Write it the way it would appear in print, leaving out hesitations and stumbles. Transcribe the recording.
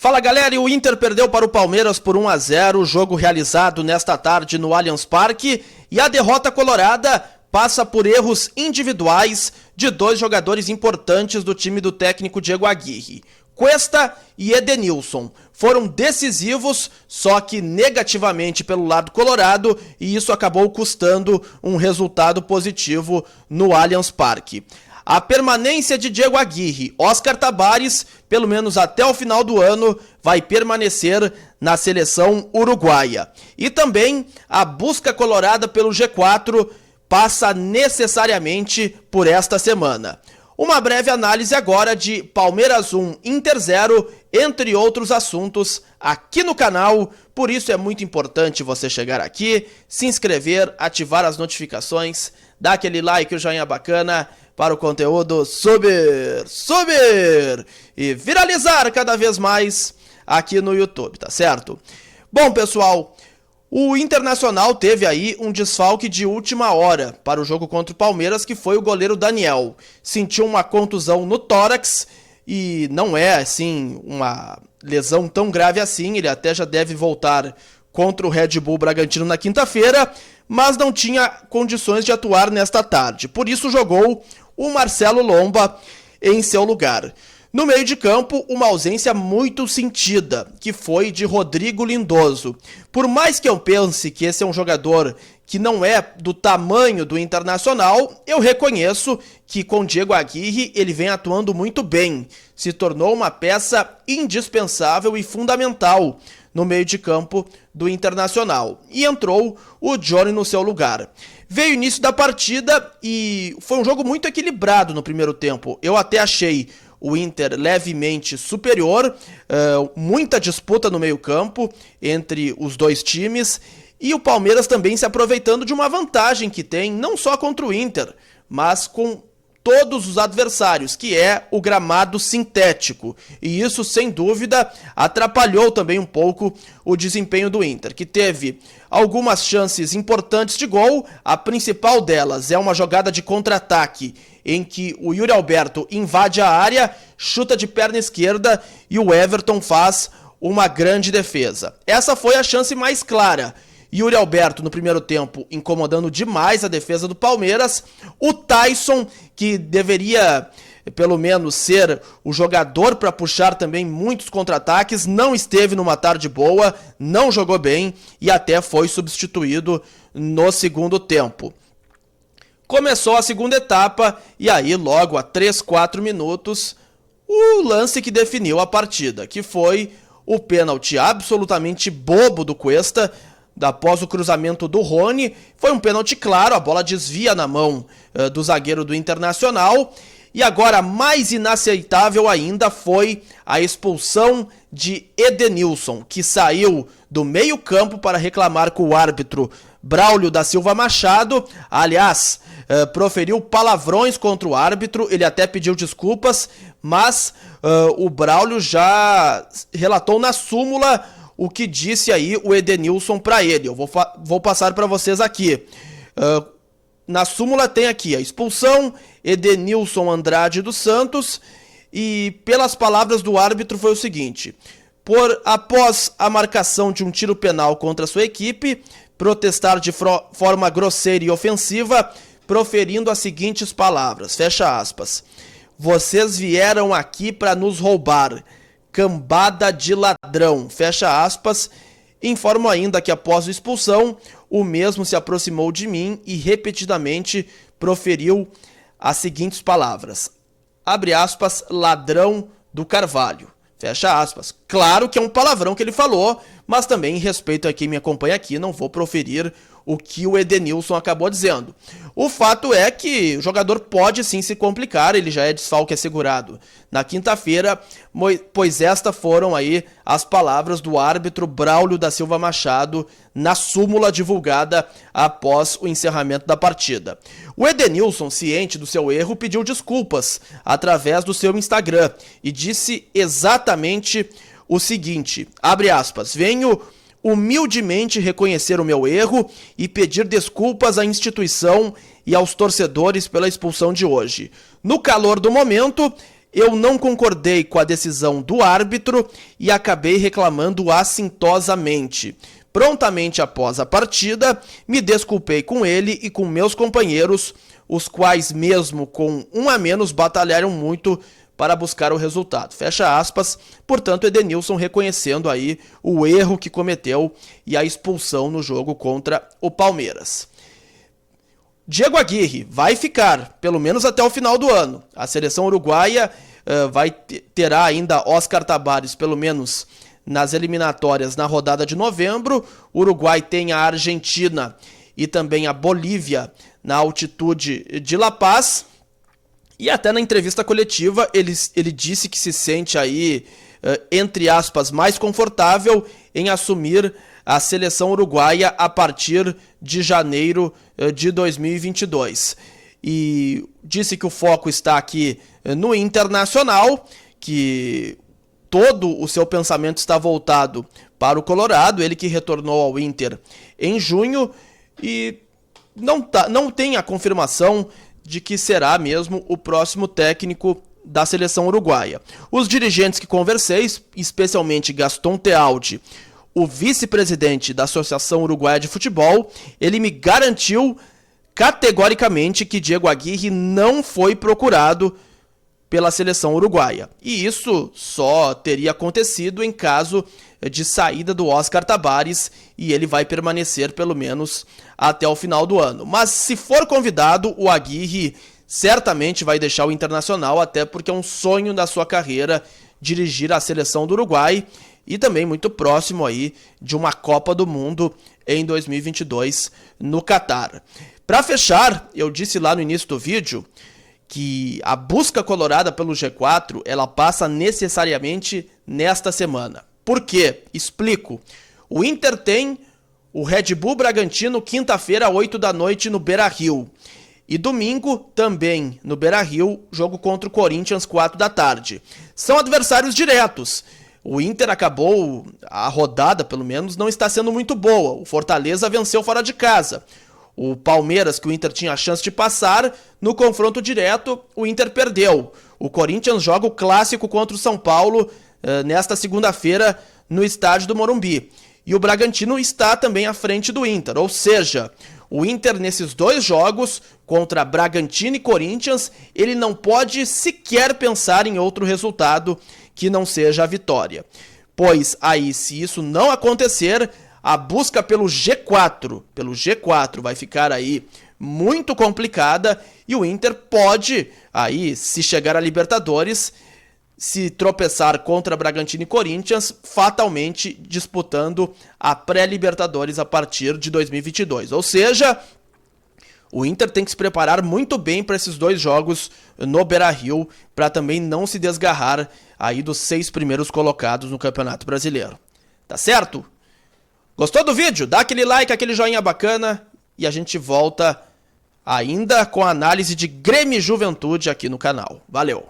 Fala galera, e o Inter perdeu para o Palmeiras por 1-0, jogo realizado nesta tarde no Allianz Parque, e a derrota colorada passa por erros individuais de dois jogadores importantes do time do técnico Diego Aguirre. Cuesta e Edenilson foram decisivos, só que negativamente pelo lado colorado, e isso acabou custando um resultado positivo no Allianz Parque. A permanência de Diego Aguirre, Oscar Tabares, pelo menos até o final do ano, vai permanecer na seleção uruguaia. E também a busca colorada pelo G4 passa necessariamente por esta semana. Uma breve análise agora de Palmeiras 1, Inter 0, entre outros assuntos, aqui no canal. Por isso é muito importante você chegar aqui, se inscrever, ativar as notificações, dar aquele like, o joinha bacana, para o conteúdo subir e viralizar cada vez mais aqui no YouTube, tá certo? Bom, pessoal, o Internacional teve aí um desfalque de última hora para o jogo contra o Palmeiras, que foi o goleiro Daniel. Sentiu uma contusão no tórax e não é, assim, uma lesão tão grave assim, ele até já deve voltar contra o Red Bull Bragantino na quinta-feira, mas não tinha condições de atuar nesta tarde. Por isso jogou o Marcelo Lomba em seu lugar. No meio de campo, uma ausência muito sentida, que foi de Rodrigo Lindoso. Por mais que eu pense que esse é um jogador que não é do tamanho do Internacional, eu reconheço que com Diego Aguirre ele vem atuando muito bem. Se tornou uma peça indispensável e fundamental no meio de campo do Internacional. E entrou o Johnny no seu lugar. Veio o início da partida e foi um jogo muito equilibrado no primeiro tempo. Eu até achei o Inter levemente superior, muita disputa no meio campo entre os dois times, e o Palmeiras também se aproveitando de uma vantagem que tem, não só contra o Inter, mas com todos os adversários, que é o gramado sintético. E isso, sem dúvida, atrapalhou também um pouco o desempenho do Inter, que teve algumas chances importantes de gol. A principal delas é uma jogada de contra-ataque, em que o Yuri Alberto invade a área, chuta de perna esquerda e o Everton faz uma grande defesa. Essa foi a chance mais clara. Yuri Alberto no primeiro tempo incomodando demais a defesa do Palmeiras. O Tyson, que deveria pelo menos ser o jogador para puxar também muitos contra-ataques, não esteve numa tarde boa, não jogou bem e até foi substituído no segundo tempo. Começou a segunda etapa e aí logo a 3, 4 minutos o lance que definiu a partida, que foi o pênalti absolutamente bobo do Cuesta. Após o cruzamento do Rony, foi um pênalti claro, a bola desvia na mão do zagueiro do Internacional. E agora, mais inaceitável ainda, foi a expulsão de Edenilson, que saiu do meio campo para reclamar com o árbitro Braulio da Silva Machado. Aliás, proferiu palavrões contra o árbitro, ele até pediu desculpas, mas o Braulio já relatou na súmula o que disse aí o Edenilson para ele. Eu vou passar para vocês aqui. Na súmula tem aqui a expulsão, Edenilson Andrade dos Santos, e pelas palavras do árbitro foi o seguinte: após a marcação de um tiro penal contra a sua equipe, protestar de forma grosseira e ofensiva, proferindo as seguintes palavras, fecha aspas: vocês vieram aqui para nos roubar, cambada de ladrão, fecha aspas. Informo ainda que após a expulsão, o mesmo se aproximou de mim e repetidamente proferiu as seguintes palavras, abre aspas, ladrão do Carvalho, fecha aspas. Claro que é um palavrão que ele falou, mas também em respeito a quem me acompanha aqui, não vou proferir o que o Edenilson acabou dizendo. O fato é que o jogador pode sim se complicar, ele já é desfalque assegurado na quinta-feira, pois estas foram aí as palavras do árbitro Braulio da Silva Machado na súmula divulgada após o encerramento da partida. O Edenilson, ciente do seu erro, pediu desculpas através do seu Instagram e disse exatamente o seguinte, abre aspas, venho humildemente reconhecer o meu erro e pedir desculpas à instituição e aos torcedores pela expulsão de hoje. No calor do momento, Eu não concordei com a decisão do árbitro e acabei reclamando assintosamente. Prontamente após a partida, me desculpei com ele e com meus companheiros, os quais mesmo com um a menos batalharam muito para buscar o resultado. Fecha aspas. Portanto, Edenilson reconhecendo aí o erro que cometeu e a expulsão no jogo contra o Palmeiras. Diego Aguirre vai ficar, pelo menos até o final do ano. A seleção uruguaia terá ainda Oscar Tabárez, pelo menos nas eliminatórias na rodada de novembro. O Uruguai tem a Argentina e também a Bolívia na altitude de La Paz. E até na entrevista coletiva ele disse que se sente aí, entre aspas, mais confortável em assumir a seleção uruguaia a partir de janeiro de 2022. E disse que o foco está aqui no Internacional, que todo o seu pensamento está voltado para o Colorado, ele que retornou ao Inter em junho e não tem a confirmação de que será mesmo o próximo técnico da seleção uruguaia. Os dirigentes que conversei, especialmente Gaston Tealdi, o vice-presidente da Associação Uruguaia de Futebol, ele me garantiu categoricamente que Diego Aguirre não foi procurado pela seleção uruguaia. E isso só teria acontecido em caso de saída do Oscar Tabárez e ele vai permanecer pelo menos até o final do ano. Mas se for convidado, o Aguirre certamente vai deixar o Internacional, até porque é um sonho da sua carreira dirigir a seleção do Uruguai e também muito próximo aí de uma Copa do Mundo em 2022 no Catar. Para fechar, eu disse lá no início do vídeo que a busca colorada pelo G4, ela passa necessariamente nesta semana. Por quê? Explico. O Inter tem o Red Bull Bragantino quinta-feira, 8 da noite no Beira-Rio. E domingo, também no Beira-Rio, jogo contra o Corinthians, 4 da tarde. São adversários diretos. O Inter acabou, a rodada pelo menos, não está sendo muito boa. O Fortaleza venceu fora de casa. O Palmeiras, que o Inter tinha a chance de passar, no confronto direto, o Inter perdeu. O Corinthians joga o clássico contra o São Paulo nesta segunda-feira no estádio do Morumbi. E o Bragantino está também à frente do Inter, ou seja, o Inter nesses dois jogos, contra Bragantino e Corinthians, ele não pode sequer pensar em outro resultado que não seja a vitória. Pois aí, se isso não acontecer, a busca pelo G4 vai ficar aí muito complicada e o Inter pode, aí, se chegar a Libertadores, se tropeçar contra Bragantino e Corinthians, fatalmente disputando a pré-Libertadores a partir de 2022. Ou seja, o Inter tem que se preparar muito bem para esses dois jogos no Beira-Rio, para também não se desgarrar aí dos 6 primeiros colocados no Campeonato Brasileiro. Tá certo? Gostou do vídeo? Dá aquele like, aquele joinha bacana e a gente volta ainda com a análise de Grêmio e Juventude aqui no canal. Valeu!